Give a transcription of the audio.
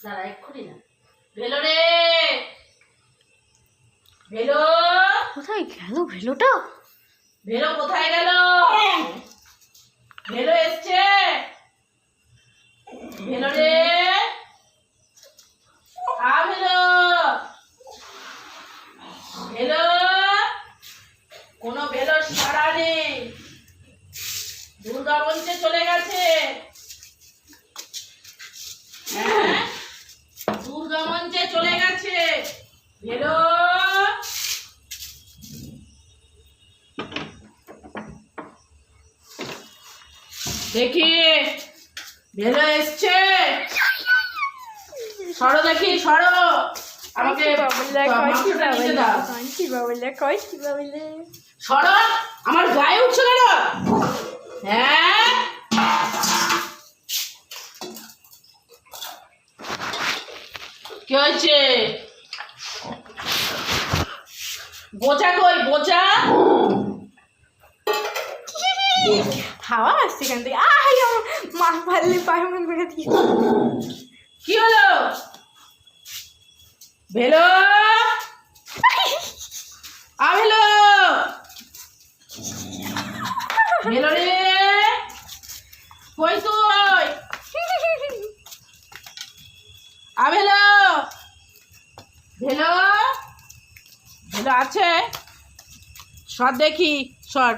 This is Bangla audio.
তারা এক্ষুনি না। ভেলো রে, ভেলো কোথায় গেল ভেলোটা? ভেলো কোথায় গেল? ভেলো এসছে? ভেলো রে, ভেলো, ভেলো, কোনো ভেলোর সাড়া নেই। দুর্গা মঞ্চে চলে গেছে। হ্যাঁ, দুর্গা মঞ্চে চলে গেছে। ভেলো, দেখি ভেলো এসছে? সরো দেখি, সরো। আমাকে সরো, আমার গায়ে উঠছে কেন? হ্যাঁ, কি হয়েছে? বোচা কই, বোচা? হাওয়া আসছে এখান থেকে। মা পারলে পায়ে মন করে দিয়ে। কি হলো? ভেলো, ভেলো, ভেলো রে, কই তুই? ভেলো, ভেলো, ভেলো আছে? সর দেখি, সর।